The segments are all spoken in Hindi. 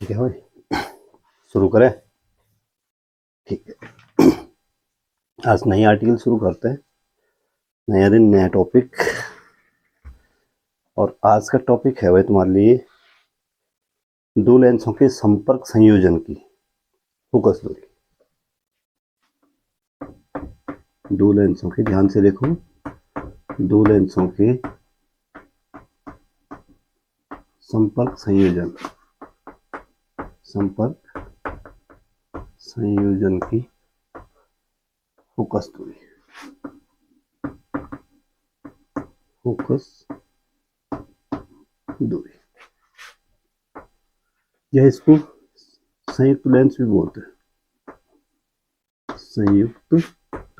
ठीक है भाई, शुरू करें। ठीक है, आज नई आर्टिकल शुरू करते हैं। नया दिन नया टॉपिक। और आज का टॉपिक है भाई तुम्हारे लिए दो लेंसों के संपर्क संयोजन की फोकस दूरी। दो लेंसों के, ध्यान से देखो, दो लेंसों के संपर्क संयोजन, संपर्क संयोजन की फोकस दूरी, फोकस दूरी, यह इसको संयुक्त लेंस भी बोलते हैं। संयुक्त,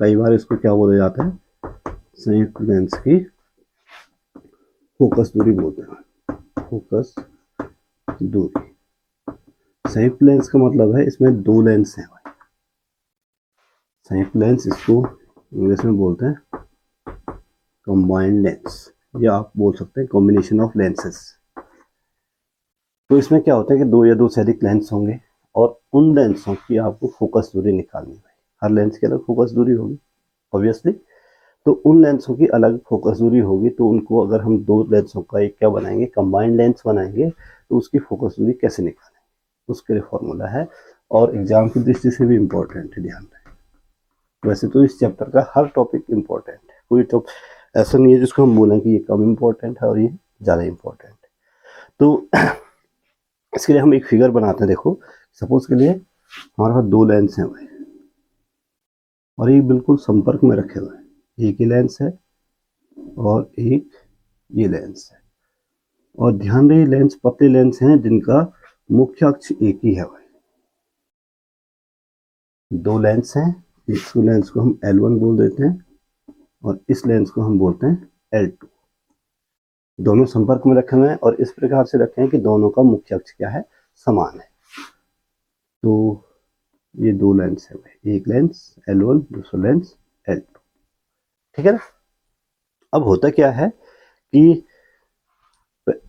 कई बार इसको क्या बोला जाता है, संयुक्त लेंस की फोकस दूरी बोलते हैं। फोकस दूरी, संयुक्त लेंस का मतलब है इसमें दो लेंस हैं भाई। संयुक्त लेंस इसको इंग्लिश में बोलते हैं कंबाइंड लेंस, या आप बोल सकते हैं कॉम्बिनेशन ऑफ लेंसेस। तो इसमें क्या होता है कि दो या दो से अधिक लेंस होंगे और उन लेंसों की आपको फोकस दूरी निकालनी है। हर लेंस की अलग फोकस दूरी होगी ऑब्वियसली, तो उन लेंसों की अलग फोकस दूरी होगी। तो उनको अगर हम दो लेंसों का एक क्या बनाएंगे, कंबाइंड लेंस बनाएंगे, तो उसकी फोकस दूरी कैसे निकालेंगे, उसके लिए फॉर्मूला है और एग्जाम की दृष्टि से भी इम्पोर्टेंट है, ध्यान रखें। वैसे तो इस चैप्टर का हर टॉपिक इम्पोर्टेंट है, कोई तो ऐसा नहीं है जिसको हम बोलें कि ये कम इम्पोर्टेंट है और ये ज़्यादा इम्पोर्टेंट है। तो इसके लिए हम एक फिगर बनाते हैं। देखो, सपोज के लिए हमारे पास दो लेंस हैं भाई और ये बिल्कुल संपर्क में रखे हुए हैं। एक ही लेंस है और एक ये लेंस है, और ध्यान रहे लेंस पतले लेंस हैं जिनका मुख्य अक्ष एक ही है भाई। दो लेंस हैं, इस लेंस को हम L1 बोल देते हैं और इस लेंस को हम बोलते हैं L2। दोनों संपर्क में रखे हुए हैं और इस प्रकार से रखे हैं कि दोनों का मुख्य अक्ष क्या है, समान है। तो ये दो लेंस है भाई, एक लेंस L1, दूसरा लेंस L2, ठीक है ना। अब होता क्या है कि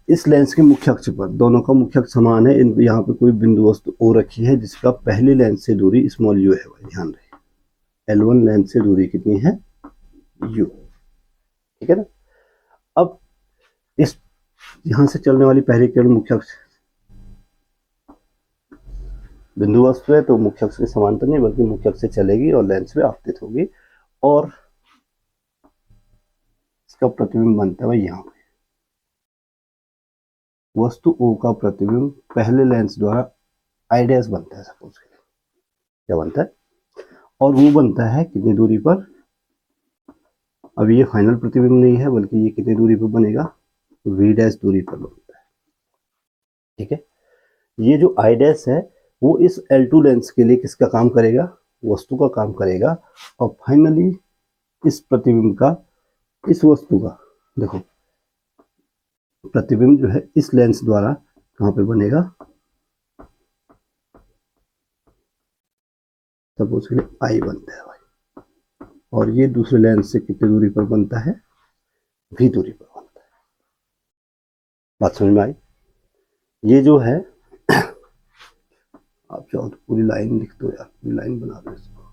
इस लेंस के मुख्य अक्ष पर दोनों का मुख्य अक्ष समान है। यहाँ पे कोई बिंदु वस्तु O रखी है जिसका पहले लेंस से दूरी स्मॉल u है भाई, ध्यान रहे। L1 लेंस से दूरी कितनी है, u, ठीक है ना। अब इस यहाँ से चलने वाली पहली किरण मुख्य अक्ष बिंदु वस्तु है, तो मुख्य अक्ष के समांतर नहीं बल्कि मुख्य अक्ष से चलेगी और लेंस में आपतित होगी और इसका प्रतिबिंब बनता है भाई यहाँ पे। वस्तु O का प्रतिबिंब पहले लेंस द्वारा I डैश बनता है, सपोज के लिए क्या बनता है, और वो बनता है कितनी दूरी पर। अब ये फाइनल प्रतिबिंब नहीं है बल्कि ये कितनी दूरी पर बनेगा, V डैश दूरी पर बनता है, ठीक है। ये जो I डैश है वो इस L2 लेंस के लिए किसका काम करेगा, वस्तु का काम करेगा। और फाइनली इस प्रतिबिंब का, इस वस्तु का, देखो प्रतिबिंब जो है इस लेंस द्वारा कहाँ पे बनेगा, सपोज के लिए I बनता है भाई, और ये दूसरे लेंस से कितनी दूरी पर बनता है, V दूरी पर बनता है। बात समझ में आई। ये जो है आप चाहो तो पूरी लाइन लिख दो यार, पूरी लाइन बना दो इसको,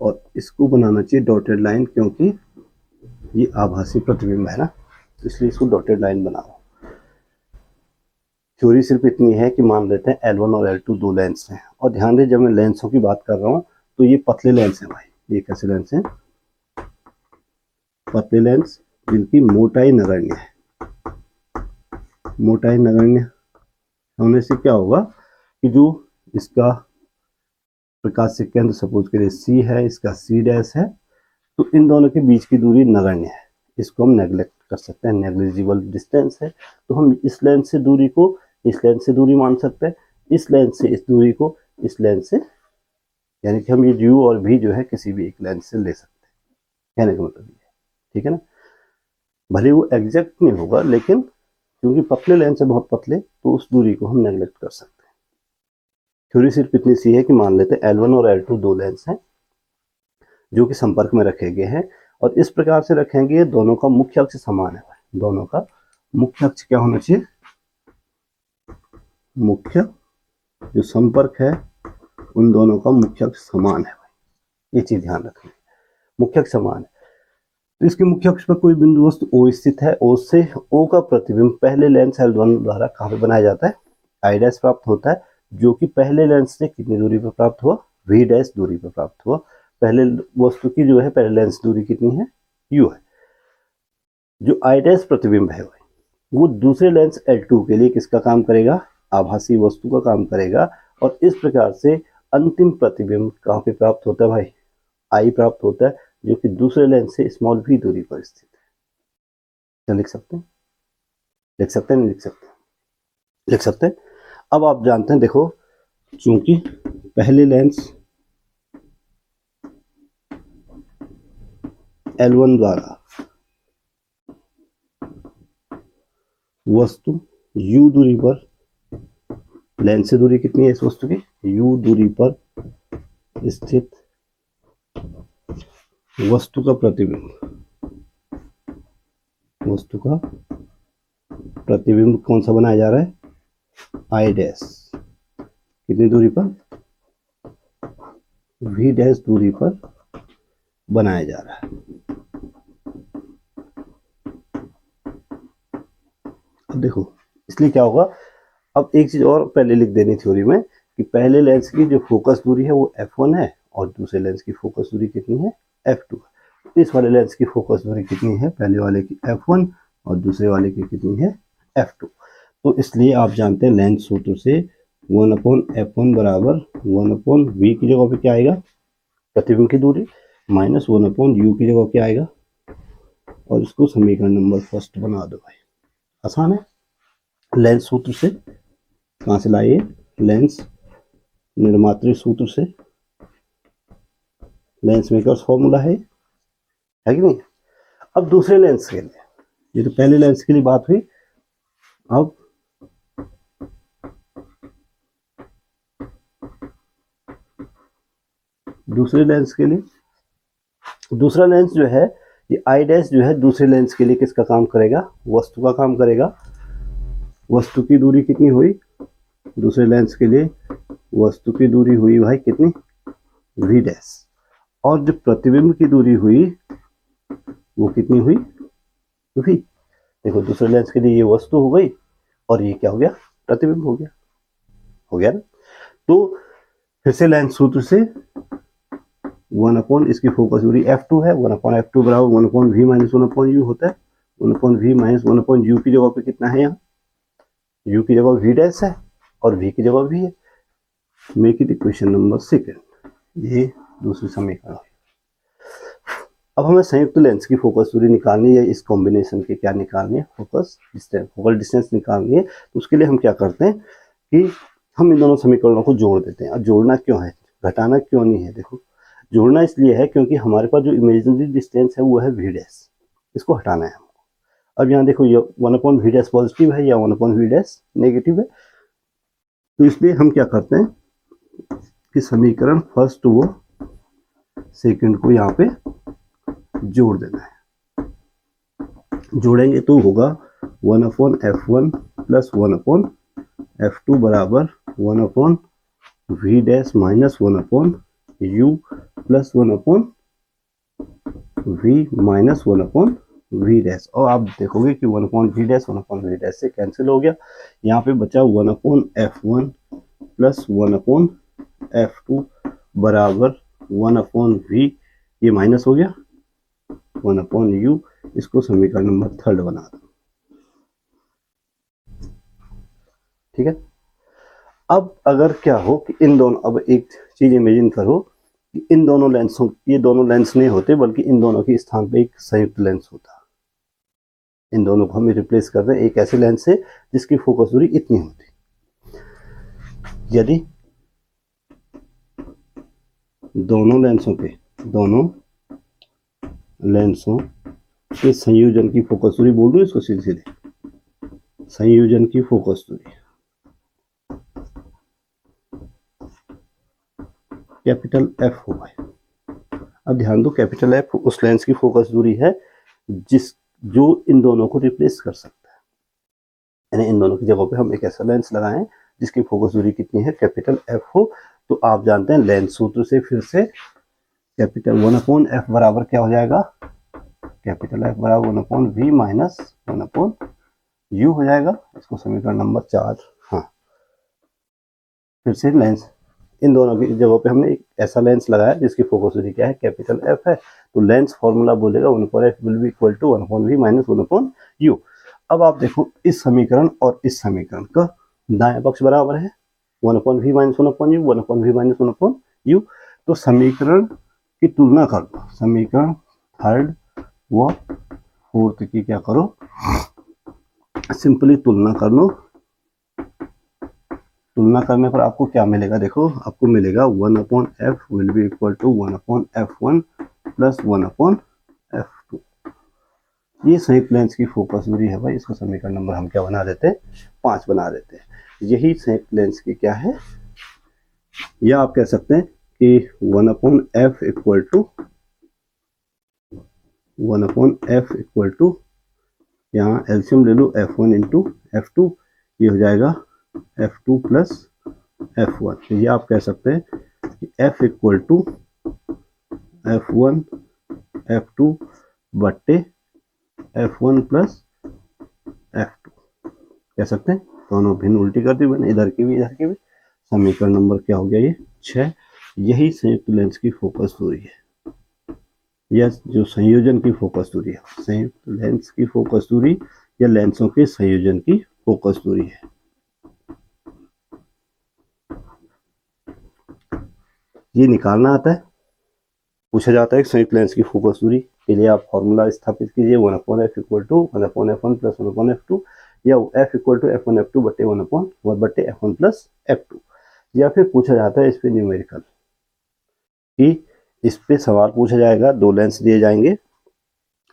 और इसको बनाना चाहिए डॉटेड लाइन, क्योंकि ये आभासी प्रतिबिंब है ना, तो इसलिए इसको डॉटेड लाइन बनाओ। थ्योरी सिर्फ इतनी है कि मान लेते हैं L1 और L2 दो लेंस हैं, और ध्यान दें जब मैं लेंसों की बात कर रहा हूँ तो ये पतले लेंस हैं भाई। ये कैसे लेंस हैं, पतले लेंस जिनकी मोटाई नगण्य है। मोटाई नगण्य होने से क्या होगा कि जो इसका प्रकाश से केंद्र सपोज करिए C है, इसका C डैश है, तो इन दोनों के बीच की दूरी नगण्य है। इसको हम नेग्लेक्ट कर सकते हैं, नेग्लिजिबल डिस्टेंस है। तो हम इस लेंस से दूरी को इस लेंस से दूरी मान सकते हैं, इस लेंस से इस दूरी को इस लेंस से, यानी कि हम ये u और v जो है किसी भी एक लेंस से ले सकते हैं, कहने का मतलब ये है, ठीक है ना। भले वो एग्जैक्ट नहीं होगा लेकिन क्योंकि पतले लेंस है, बहुत पतले, तो उस दूरी को हम नेग्लेक्ट कर सकते हैं। थ्योरी सिर्फ इतनी सी है कि मान लेते हैं L1 और L2 दो लेंस हैं जो कि संपर्क में रखे गए हैं, और इस प्रकार से रखेंगे दोनों का मुख्य अक्ष समान है। दोनों का मुख्य अक्ष क्या होना चाहिए, मुख्य जो संपर्क है उन दोनों का मुख्य अक्ष समान है भाई, ये चीज ध्यान रखना, मुख्य अक्ष समान है। तो इसके मुख्य अक्ष पर कोई बिंदु वस्तु O स्थित है, O से O का प्रतिबिंब पहले लेंस L1 द्वारा कहाँ पे बनाया जाता है, I डैश प्राप्त होता है, जो कि पहले लेंस से कितनी दूरी पर प्राप्त हुआ, V डैश दूरी पर प्राप्त हुआ। पहले वस्तु की जो है पहले लेंस दूरी कितनी है, U है। जो I डैश प्रतिबिंब है वो दूसरे लेंस L2 के लिए किसका काम करेगा, आभासी वस्तु का काम करेगा, और इस प्रकार से अंतिम प्रतिबिंब कहाँ पे प्राप्त होता है भाई, I प्राप्त होता है, जो कि दूसरे लेंस से स्मॉल v दूरी पर स्थित है। क्या लिख सकते हैं, लिख सकते हैं, नहीं लिख सकते, लिख सकते हैं। अब आप जानते हैं, देखो चूंकि पहले लेंस L1 द्वारा वस्तु u दूरी पर, लेंस से दूरी कितनी है इस वस्तु की, u दूरी पर स्थित वस्तु का प्रतिबिंब, वस्तु का प्रतिबिंब कौन सा बनाया जा रहा है, I डैश, कितनी दूरी पर, V डैश दूरी पर बनाया जा रहा है। अब देखो इसलिए क्या होगा, अब एक चीज और पहले लिख देनी थ्योरी में कि पहले लेंस की जो फोकस दूरी है वो f1 है और दूसरे लेंस की फोकस दूरी कितनी है, f2 है। इस वाले लेंस की फोकस दूरी कितनी है, पहले वाले की f1 और दूसरे वाले की कितनी है, f2। तो इसलिए आप जानते हैं लेंस सूत्र से 1/f1 बराबर 1/v की जगह पे क्या आएगा, प्रतिबिंब की दूरी, माइनस 1/u की जगह क्या आएगा, और इसको समीकरण नंबर फर्स्ट बना दो भाई, आसान है। लेंस सूत्र से कहां से लाइए, लेंस निर्मात्री सूत्र से, लेंस मेकर्स फॉर्मूला है कि नहीं। अब दूसरे लेंस के लिए, ये तो पहले लेंस के लिए बात हुई, अब दूसरे लेंस के लिए, दूसरा लेंस जो है ये I डैश जो है दूसरे लेंस के लिए किसका काम करेगा, वस्तु का काम करेगा। वस्तु की दूरी कितनी हुई, दूसरे लेंस के लिए वस्तु की दूरी हुई भाई कितनी, V डैश, और जो प्रतिबिंब की दूरी हुई वो कितनी हुई, V। देखो दूसरे लेंस के लिए ये वस्तु हो गई और ये क्या हो गया, प्रतिबिंब हो गया, हो गया ना। तो फिर से लेंस सूत्र से 1/, इसकी फोकस दूरी f2 है, 1/f2 बराबर 1/v माइनस 1/u होता है। 1/v माइनस 1/u की जगह पे कितना है, यहाँ u की जगह v डैश है और v की जगह v है। Make it equation number second, ये दूसरी समीकरण है। अब हमें संयुक्त लेंस की फोकस दूरी निकालनी है, इस कॉम्बिनेशन की क्या निकालनी है, फोकस डिस्टेंस, फोकल डिस्टेंस निकालनी है। तो उसके लिए हम क्या करते हैं कि हम इन दोनों समीकरणों को जोड़ देते हैं। और जोड़ना क्यों है, घटाना क्यों नहीं है, देखो जोड़ना इसलिए है क्योंकि हमारे पास जो इमेजिनरी डिस्टेंस है वो है v डैश, इसको हटाना है हमको। अब यहाँ देखो ये 1/v डैश पॉजिटिव है या 1/v डैश नेगेटिव है, तो इसलिए हम क्या करते हैं कि समीकरण फर्स्ट वो सेकंड को यहाँ पे जोड़ देना है। जोड़ेंगे तो होगा 1/f1 प्लस 1/f2 बराबर 1/v dash minus 1/u plus 1/v minus 1/v dash. और आप देखोगे कि 1/v डैश 1/v डैश से कैंसिल हो गया, यहाँ पे बचा 1/f1 प्लस 1/f2 बराबर 1/v, ये माइनस हो गया 1/u, इसको समीकरण नंबर थर्ड बना दो, ठीक है। अब अगर क्या हो कि इन दोनों, अब एक चीज इमेजिन करो कि इन दोनों लेंसों, ये दोनों लेंस नहीं होते बल्कि इन दोनों के स्थान पे एक संयुक्त लेंस होता, इन दोनों को हम रिप्लेस कर दें एक ऐसे लेंस से जिसकी फोकस दूरी इतनी होती। यदि दोनों लेंसों के संयोजन की फोकस दूरी, बोल दूं इसको सीधे सीधे, संयोजन की फोकस दूरी कैपिटल F होगा। अब ध्यान दो, कैपिटल F उस लेंस की फोकस दूरी है जो इन दोनों को रिप्लेस कर सकता है, यानी इन दोनों की जगह पे हम एक ऐसा लेंस लगाएं जिसकी फोकस दूरी कितनी है, कैपिटल एफ हो, तो आप जानते हैं लेंथ सूत्र से फिर से कैपिटल 1/f बराबर क्या हो जाएगा, कैपिटल एफ बराबर 1/v माइनस 1/u हो जाएगा। इसको समीकरण नंबर 4, हाँ फिर से लेंस, इन दोनों की जगह पे हमने एक ऐसा लेंस लगाया जिसकी फोकस दूरी क्या है, कैपिटल एफ है, तो लेंस फॉर्मूला बोलेगा 1/f will be equal to 1/v minus 1/u। अब आप देखो इस समीकरण और इस समीकरण का दाएं पक्ष बराबर है, 1/v minus 1/u, 1/v minus 1/u, तो समीकरण की तुलना कर दो, समीकरण थर्ड व फोर्थ की क्या करो, सिंपली तुलना कर लो। तुलना करने पर आपको क्या मिलेगा, देखो आपको मिलेगा 1/f will be equal to 1/f1 plus 1/f2। ये संयुक्त लेंस की फोकस दूरी है भाई, इसको समीकरण नंबर हम क्या बना देते हैं, 5 बना देते हैं। यही संयुक्त लेंस की क्या है, या आप कह सकते हैं कि 1/f equal to 1/f equal to, यहाँ एल्सियम ले लो f1 इंटू f2, ये हो जाएगा f2 प्लस f1। ये आप कह सकते हैं कि f equal to f1 f2 बट्टे f1 प्लस f2 कह सकते हैं। दोनों भिन्न उल्टी कर दी मैंने, इधर की भी इधर की भी। समीकरण नंबर क्या हो गया, ये 6। यही संयुक्त लेंस की फोकस दूरी है, या जो संयोजन की फोकस दूरी है, संयुक्त लेंस की फोकस दूरी या लेंसों के संयोजन की फोकस दूरी है। ये निकालना आता है, पूछा जाता है संयुक्त लेंस की फोकस दूरी के लिए आप फॉर्मूला स्थापित कीजिए 1/f equal to 1/f1 plus 1/f2, या f equal to f1 f2 बट्टे 1/1 बट्टे f1 प्लस f2, या फिर पूछा जाता है इस पे न्यूमेरिकल, कि इस पे सवाल पूछा जाएगा, 2 लेंस दिए जाएंगे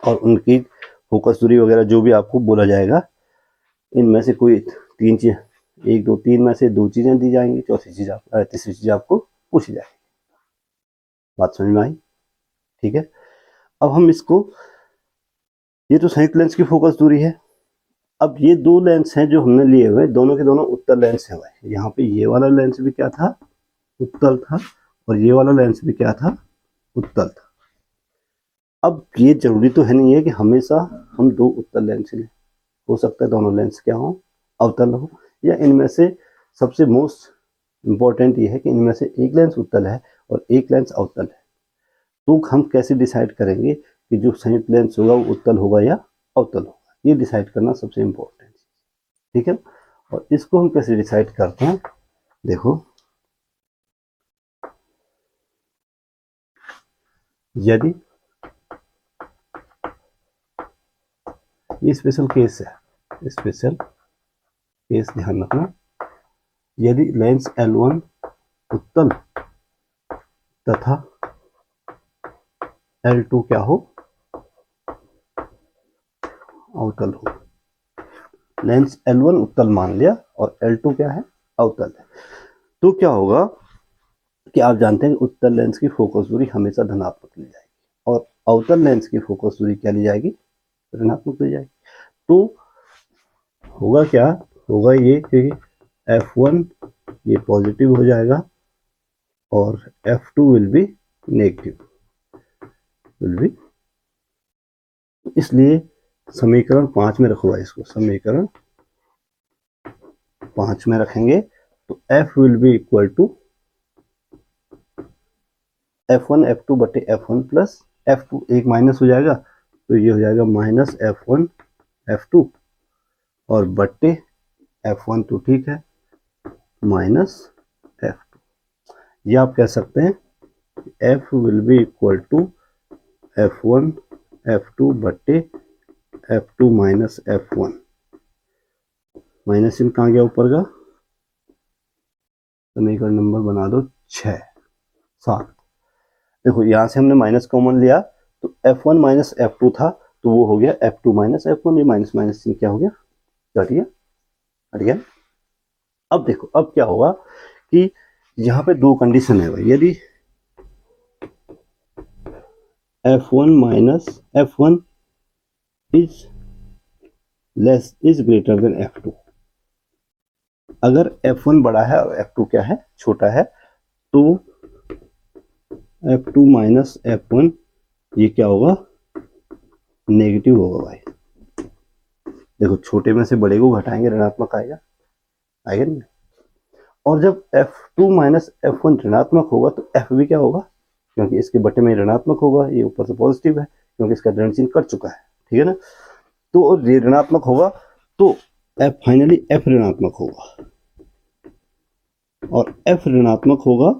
और उनकी फोकस दूरी वगैरह जो भी आपको बोला जाएगा, इनमें से कोई 3 चीज, 1 2 3 में से 2 चीजें दी जाएंगी, चौथी चीज तीसरी चीज आपको पूछी जाएगी। बात समझ में आई, ठीक है। अब हम इसको, ये तो संयुक्त लेंस की फोकस दूरी है। अब ये 2 लेंस हैं जो हमने लिए हुए, दोनों के दोनों उत्तल लेंस है भाई। यहाँ पे ये वाला लेंस भी क्या था, उत्तल था, और ये वाला लेंस भी क्या था, उत्तल था। अब ये जरूरी तो है नहीं है कि हमेशा हम 2 उत्तल लेंस लें, हो सकता है दोनों लेंस क्या हो, अवतल हो, या इनमें से सबसे मोस्ट इंपॉर्टेंट ये है कि इनमें से एक लेंस उत्तल है और एक लेंस अवतल है। तो हम कैसे डिसाइड करेंगे कि जो संयुक्त लेंस होगा वो उत्तल होगा या अवतल होगा, ये डिसाइड करना सबसे इम्पोर्टेंट, ठीक है। और इसको हम कैसे डिसाइड करते हैं, देखो यदि ये स्पेशल केस है, स्पेशल केस ध्यान रखना, यदि लेंस L1 उत्तल तथा L2 क्या हो, अवतल हो। लेंस L1 उत्तल मान लिया और L2 क्या है, अवतल है, तो क्या होगा कि आप जानते हैं कि उत्तल लेंस की फोकस दूरी हमेशा धनात्मक ली जाएगी और अवतल लेंस की फोकस दूरी क्या ली जाएगी, ऋणात्मक ली जाएगी। तो होगा क्या, होगा ये कि F1 ये पॉजिटिव हो जाएगा और F2 will be negative, will be, इसलिए समीकरण 5 में रखो, इसको समीकरण 5 में रखेंगे तो F will be equal to F1 F2 बटे F1 प्लस F2, एक माइनस हो जाएगा तो ये हो जाएगा माइनस F1 F2 और बट्टे F1 तो ठीक है माइनस F2। ये आप कह सकते हैं F will be equal to F1 F2 बट्टे F2 माइनस F1, माइनस चिन्ह कहाँ गया ऊपर का, समीकरण नंबर बना दो 6 7। देखो यहाँ से हमने माइनस कॉमन लिया तो F1 माइनस F2 था तो वो हो गया F2 माइनस F1, ये माइनस माइनस चिन्ह क्या हो गया, हट गया, हट गया। अब देखो अब क्या होगा कि यहाँ पे 2 कंडीशन है भाई, यदि F1 minus F1 is greater than F2, अगर F1 बड़ा है और F2 क्या है, छोटा है, तो F2 माइनस F1 ये क्या होगा, नेगेटिव होगा भाई। देखो छोटे में से बड़े को घटाएंगे ऋणात्मक आएगा, आएगा नहीं। और जब F2 माइनस F1 ऋणात्मक होगा तो F भी क्या होगा, क्योंकि इसके बटे में ऋणात्मक होगा, ये ऊपर से पॉजिटिव है क्योंकि इसका ऋण चिन्ह कट चुका है, ठीक है ना। तो ये ऋणात्मक होगा तो F फाइनली F ऋणात्मक होगा, और F ऋणात्मक होगा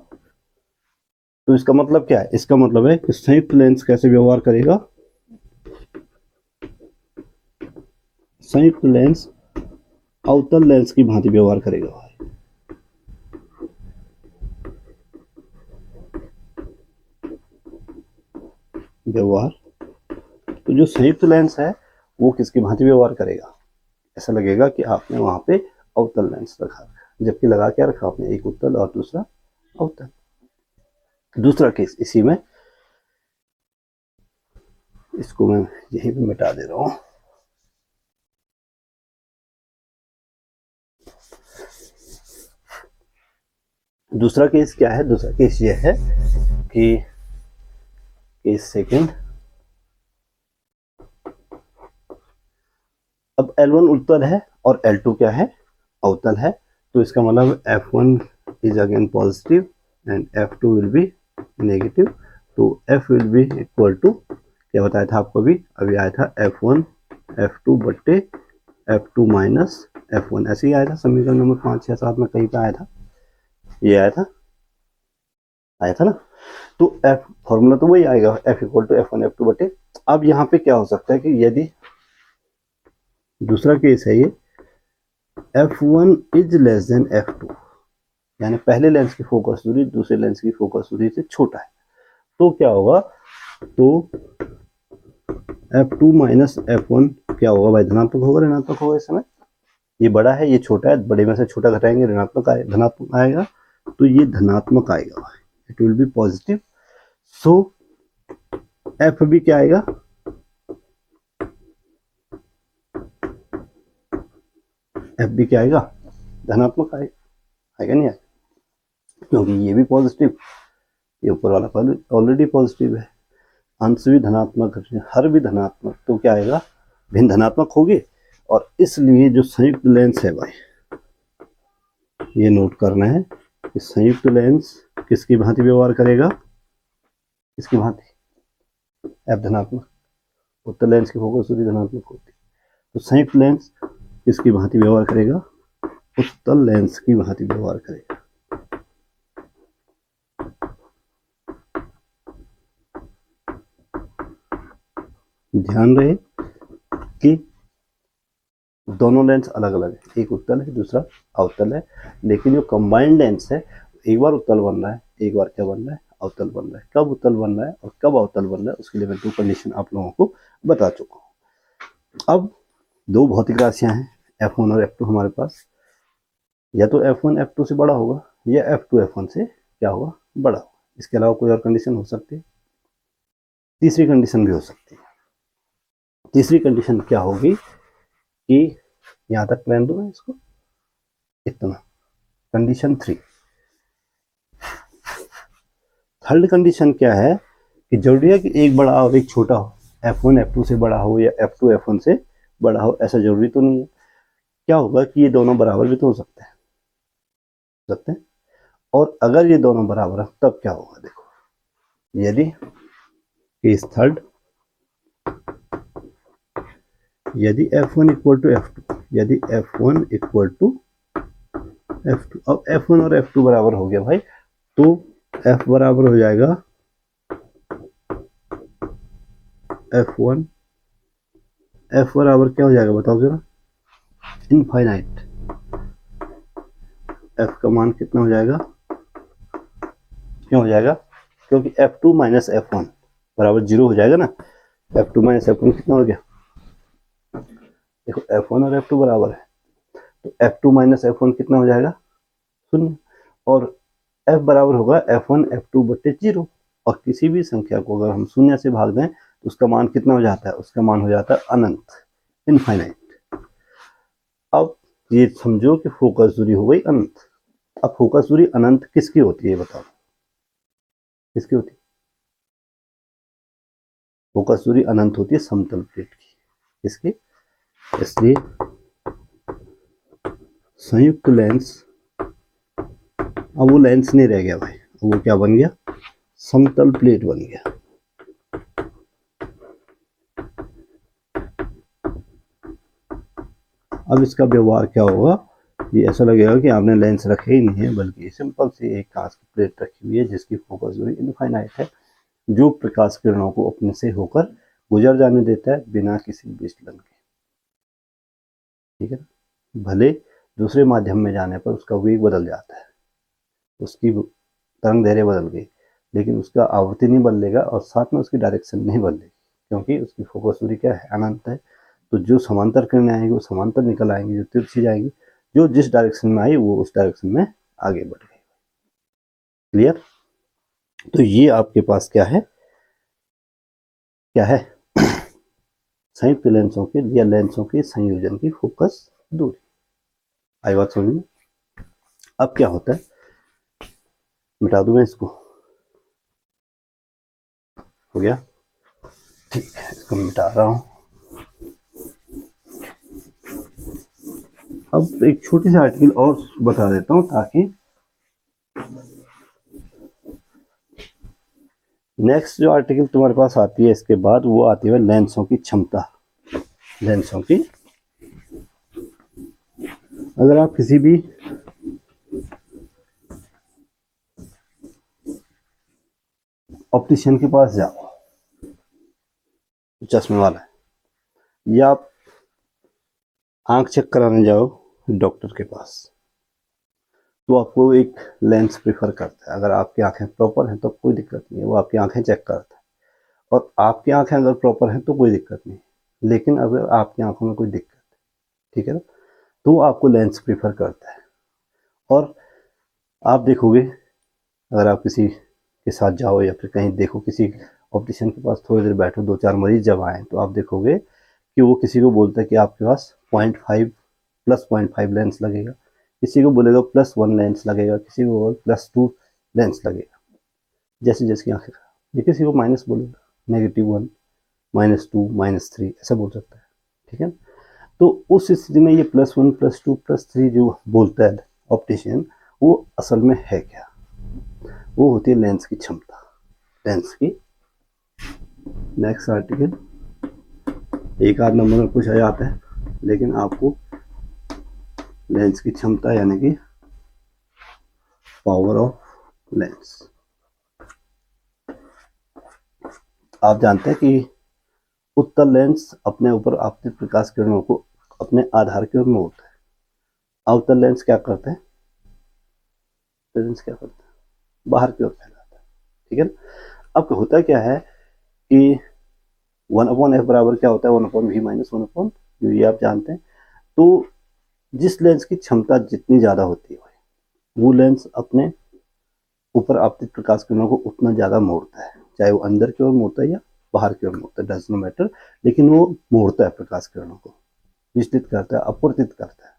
तो इसका मतलब क्या है, इसका मतलब है कि संयुक्त लेंस कैसे व्यवहार करेगा, संयुक्त लेंस अवतल लेंस की भांति व्यवहार करेगा। व्यवहार, तो जो संयुक्त लेंस है वो किसकी भांति व्यवहार करेगा, ऐसा लगेगा कि आपने वहां पे अवतल लेंस रखा, जबकि लगा क्या रखा आपने, एक उत्तल और दूसरा अवतल। दूसरा केस इसी में, इसको मैं यहीं पे मिटा दे रहा हूं। दूसरा केस क्या है, दूसरा केस ये है कि केस सेकंड, अब L1 उत्तल है और L2 क्या है, अवतल है, तो इसका मतलब F1 is again positive and F2 will be negative, तो F will be equal to, क्या बताया था आपको अभी आया था F1 F2 बट्टे F2 माइनस F1, ऐसे ही आया था समीकरण नंबर 5, 6, 7 में कहीं पे आया था, ये आया था ना। तो F फॉर्मूला तो वही आएगा, F equal to F1 F2 बटे। अब यहाँ पे क्या हो सकता है कि यदि दूसरा केस है ये, F1 is less than F2, यानी पहले लेंस की फोकस दूरी दूसरे लेंस की फोकस दूरी से छोटा है, तो क्या होगा, तो F2 माइनस F1 क्या होगा भाई, धनात्मक होगा ऋणात्मक होगा इस समय, ये बड़ा है ये छोटा है, बड़े में से छोटा घटाएंगे ऋणात्मक आएगा, धनात्मक आएगा, तो ये धनात्मक आएगा, it will be positive. So F भी क्या आएगा, F भी क्या आएगा, धनात्मक आएगा नहीं आएगा, क्योंकि ये भी पॉजिटिव, ये ऊपर वाला ऑलरेडी पॉजिटिव है, अंश भी धनात्मक हर भी धनात्मक, तो क्या आएगा, भिन्न धनात्मक होगी। और इसलिए जो संयुक्त लेंस है भाई, ये नोट करना है कि संयुक्त लेंस किसकी भांति व्यवहार करेगा, किसकी भांति, F धनात्मक, उत्तल लेंस की फोकस दूरी धनात्मक होती है, तो संयुक्त लेंस किसकी भांति व्यवहार करेगा, उत्तल लेंस की भांति व्यवहार करेगा। ध्यान रहे कि दोनों लेंस अलग अलग है, एक उत्तल है दूसरा अवतल है, लेकिन जो कंबाइंड लेंस है एक बार उत्तल बन रहा है, एक बार क्या बन रहा है, अवतल बन रहा है। कब उत्तल बन रहा है और कब अवतल बन रहा है उसके लिए मैं दो कंडीशन आप लोगों को बता चुका हूँ। अब दो भौतिक राशियां हैं F1 और F2 हमारे पास, या तो F1 F2 से बड़ा होगा या F2 F1 से क्या होगा, बड़ा होगा, इसके अलावा कोई और कंडीशन हो सकती है, तीसरी कंडीशन भी हो सकती है। तीसरी कंडीशन क्या होगी कि यहां तक रहने दो मैं इसको इतना, कंडीशन 3। थर्ड कंडीशन क्या है कि जरूरी है कि एक बड़ा और एक छोटा हो, F1 F2 से बड़ा हो या F2 F1 से बड़ा हो, ऐसा जरूरी तो नहीं है। क्या होगा कि ये दोनों बराबर भी तो हो सकते हैं, और अगर ये दोनों बराबर है तब क्या होगा, देखो यदि केस थर्ड, यदि F1 इक्वल टू F2, यदि F1 इक्वल टू F2, अब F1 और F2 बराबर हो गया भाई, तो F बराबर हो जाएगा F1, F बराबर क्या हो जाएगा बताओ जरा, इनफाइनाइट। F का मान कितना हो जाएगा, क्यों हो जाएगा, क्योंकि F2 माइनस F1 बराबर 0 हो जाएगा ना, F2 माइनस F1 कितना हो गया, देखो F1 और F2 बराबर है, तो F2 माइनस F1 कितना हो जाएगा, 0, और F बराबर होगा F1 F2 बट्टे 0, और किसी भी संख्या को अगर हम 0 से भाग दें तो उसका मान कितना हो जाता है, उसका मान हो जाता है अनंत, इनफाइनाइट। अब ये समझो कि फोकस दूरी हो गई अनंत। अब फोकस दूरी अनंत किसकी होती है बताओ, किसकी होती है? फोकस दूरी अनंत होती है समतल प्लेट की। किसकी? इसलिए संयुक्त लेंस, अब वो लेंस नहीं रह गया भाई, वो क्या बन गया? समतल प्लेट बन गया। अब इसका व्यवहार क्या होगा? ये ऐसा लगेगा कि आपने लेंस रखे ही नहीं है, बल्कि सिंपल सी एक कांच की प्लेट रखी हुई है जिसकी फोकस दूरी इनफाइनाइट है, जो प्रकाश किरणों को अपने से होकर गुजर जाने देता है बिना किसी विचलन के। ठीक है, भले दूसरे माध्यम में जाने पर उसका वेग बदल जाता है, उसकी तरंग दैर्ध्य बदल गई, लेकिन उसका आवृत्ति नहीं बदलेगा और साथ में उसकी डायरेक्शन नहीं बदलेगी, क्योंकि उसकी फोकस दूरी क्या है? अनंत है। तो जो समांतर किरणें आएंगी वो समांतर निकल आएंगी, जो तिरछी जाएंगी, जो जिस डायरेक्शन में आई वो उस डायरेक्शन में आगे बढ़ गई। क्लियर? तो ये आपके पास क्या है, क्या है? संयुक्त लेंसों के या लेंसों के संयोजन की फोकस दूरी। आई बात समझ में? अब क्या होता है, मिटा दूं मैं इसको, हो गया? ठीक है, इसको मिटा रहा हूं। अब एक छोटी सी आर्टिकल और बता देता हूं ताकि नेक्स्ट जो आर्टिकल तुम्हारे पास आती है इसके बाद वो आती है लेंसों की क्षमता। लेंसों की, अगर आप किसी भी ऑप्टिशियन के पास जाओ, चश्मे वाला है, या आप आंख चेक कराने जाओ डॉक्टर के पास, तो आपको एक लेंस प्रीफर करता है। अगर आपकी आंखें प्रॉपर हैं तो कोई दिक्कत नहीं है, वो आपकी आंखें चेक करता है, और आपकी आंखें अगर प्रॉपर हैं तो कोई दिक्कत नहीं। लेकिन अगर आपकी आंखों में कोई दिक्कत है, ठीक है ना, तो वो आपको लेंस प्रीफर करता है। और आप देखोगे, अगर आप किसी के साथ जाओ या फिर कहीं देखो किसी ऑप्टिशियन के पास थोड़ी देर बैठो, 2-4 मरीज जब आए तो आप देखोगे कि वो किसी को बोलता है कि आपके पास 0.5 प्लस 0.5 लेंस लगेगा, किसी को बोलेगा +1 लेंस लगेगा, किसी को +2 लेंस लगेगा, जैसे जैसी आंखें खराब। ये किसी को माइनस बोलेगा, -1, -2, -3 ऐसा बोल सकता है। ठीक है, तो उस स्थिति में ये +1 +2 +3 जो बोलता है ऑप्टिशियन, वो असल में है क्या? वो होती है लेंस की क्षमता। लेंस की, नेक्स्ट आर्टिकल, एक आध नंबर में पूछा जाता है, लेकिन आपको लेंस की क्षमता यानी कि पावर ऑफ लेंस, आप जानते हैं कि उत्तल लेंस अपने ऊपर आपतित प्रकाश किरणों को अपने आधार की ओर मोड़ता है। अवतल लेंस क्या करते हैं? लेंस क्या करता है? बाहर की ओर फैलाता है। ठीक है, अब होता क्या है कि 1/f बराबर क्या होता है? 1/v माइनस 1/, जो ये आप जानते हैं। तो जिस लेंस की क्षमता जितनी ज्यादा होती है वो लेंस अपने ऊपर आपतित प्रकाश किरणों को उतना ज्यादा मोड़ता है, चाहे वो अंदर की ओर मोड़ता है या बाहर की ओर मोड़ता है, डज नो मैटर, लेकिन वो मोड़ता है प्रकाश किरणों को, विचलित करता है, अपवर्तित करता है।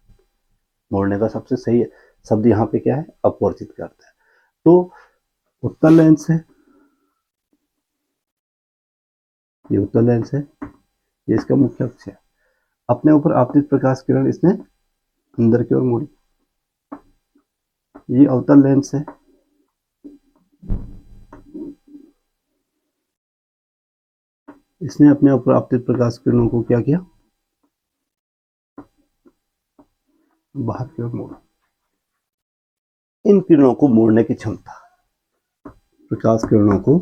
मोड़ने का सबसे सही शब्द यहाँ पे क्या है? अपवर्तित करता है। तो उत्तल लेंस है, ये उत्तल लेंस है, ये इसका मुख्य अक्ष है। अपने ऊपर आपतित प्रकाश किरण इसने अंदर की ओर मोड़ी। ये अवतल लेंस है, इसने अपने ऊपर आपतित प्रकाश किरणों को क्या किया? बाहर की ओर मोड़ा। इन किरणों को मोड़ने की क्षमता, प्रकाश किरणों को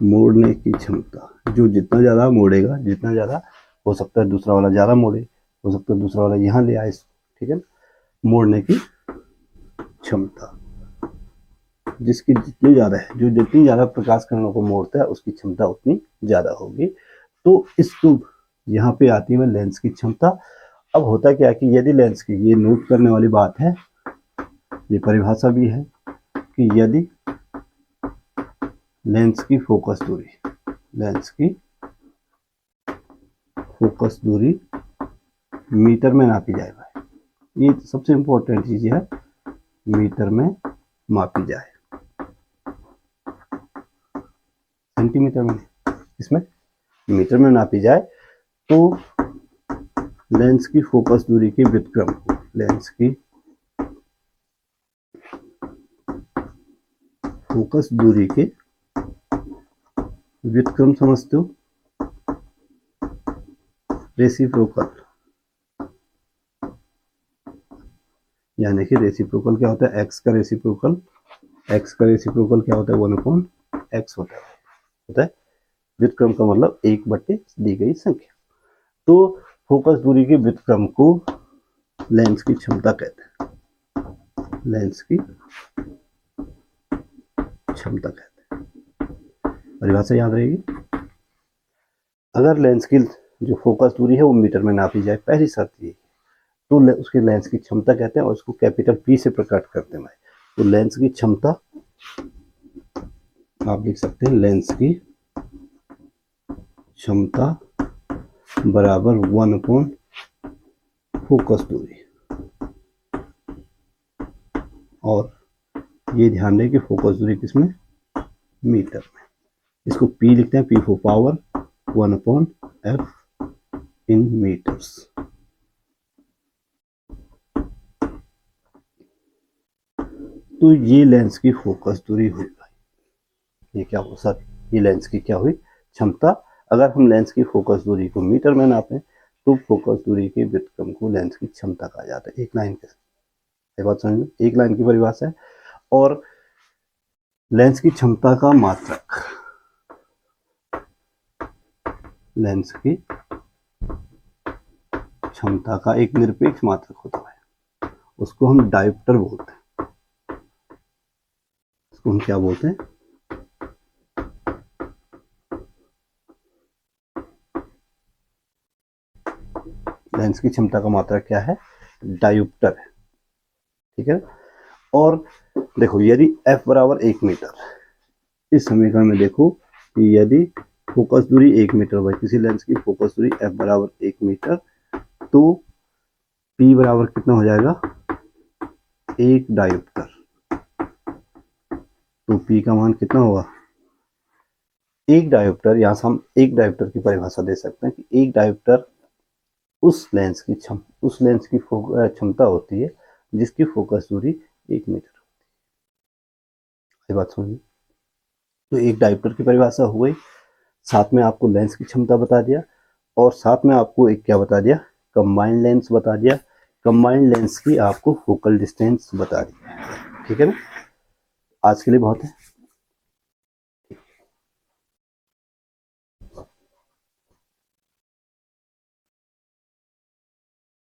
मोड़ने की क्षमता, जो जितना ज्यादा मोड़ेगा, जितना ज्यादा हो सकता है दूसरा वाला ज्यादा मोड़े, हो सकता है दूसरा वाला यहाँ ले आए, ठीक है, मोड़ने की क्षमता जिसकी जितनी ज्यादा है, जो जितनी ज्यादा प्रकाश किरणों को मोड़ता है उसकी क्षमता उतनी ज्यादा होगी। तो इसको यहाँ पे आती है लेंस की क्षमता। अब होता क्या है कि यदि लेंस की, ये नोट करने वाली बात है, ये परिभाषा भी है कि यदि लेंस की फोकस दूरी लेंस की फोकस दूरी मीटर में नापी जाए भाई, ये सबसे इंपॉर्टेंट चीज है, मीटर में मापी जाए, सेंटीमीटर में, इसमें मीटर में नापी जाए। तो लेंस की फोकस दूरी के व्युत्क्रम को, लेंस की फोकस दूरी के व्युत्क्रम समझते हो, रेसिप्रोकल, यानी कि रेसिप्रोकल क्या होता है, एक्स का रेसिप्रोकल, एक्स का रेसिप्रोकल क्या होता है, 1/x होता है। व्युत्क्रम का मतलब 1/, दी गई संख्या। तो फोकस दूरी के व्युत्क्रम को लेंस की क्षमता कहते हैं, लेंस की क्षमता कहते हैं, परिभाषा याद रहेगी। अगर लेंस की जो फोकस दूरी है वो मीटर में नापी जाए, पहली शर्त ये, तो उसके लेंस की क्षमता कहते हैं और उसको कैपिटल पी से प्रकट करते हैं। तो लेंस की क्षमता आप लिख सकते हैं, लेंस की क्षमता बराबर 1 फोकस दूरी, और ये ध्यान दें कि फोकस दूरी किसमें, मीटर में। इसको P लिखते हैं, P for power 1/f in meters. तो ये लेंस की फोकस दूरी हुई भाई, ये क्या हो सर, ये लेंस की क्या हुई, क्षमता। अगर हम लेंस की फोकस दूरी को मीटर में नापें तो फोकस दूरी के व्युत्क्रम को लेंस की क्षमता कहा जाता है। एक लाइन के, ये बात समझ में, एक लाइन की परिभाषा है। और लेंस की क्षमता का मात्रक, लेंस की क्षमता का एक निरपेक्ष मात्रक होता है, उसको हम डायोप्टर बोलते हैं, उसको हम क्या बोलते हैं, लेंस की क्षमता का मात्रक क्या है, डायोप्टर है, ठीक है। और देखो यदि f बराबर 1 मीटर, इस समीकरण में देखो कि यदि फोकस दूरी 1 मीटर भाई, किसी लेंस की फोकस दूरी f बराबर 1 मीटर, तो p बराबर कितना हो जाएगा, 1 डायोप्टर। तो p का मान कितना होगा, 1 डायोप्टर। यहाँ से हम 1 डायोप्टर की परिभाषा दे सकते हैं कि 1 डायोप्टर उस लेंस की क्षमता होती है जिसकी फोकस दूरी 1 मीटर होती है। ये बात समझिए। तो 1 डायोप्टर की परिभाषा हो गई, साथ में आपको लेंस की क्षमता बता दिया, और साथ में आपको एक क्या बता दिया, कंबाइंड लेंस बता दिया, कंबाइंड लेंस की आपको फोकल डिस्टेंस बता दी, ठीक है ना। आज के लिए बहुत है।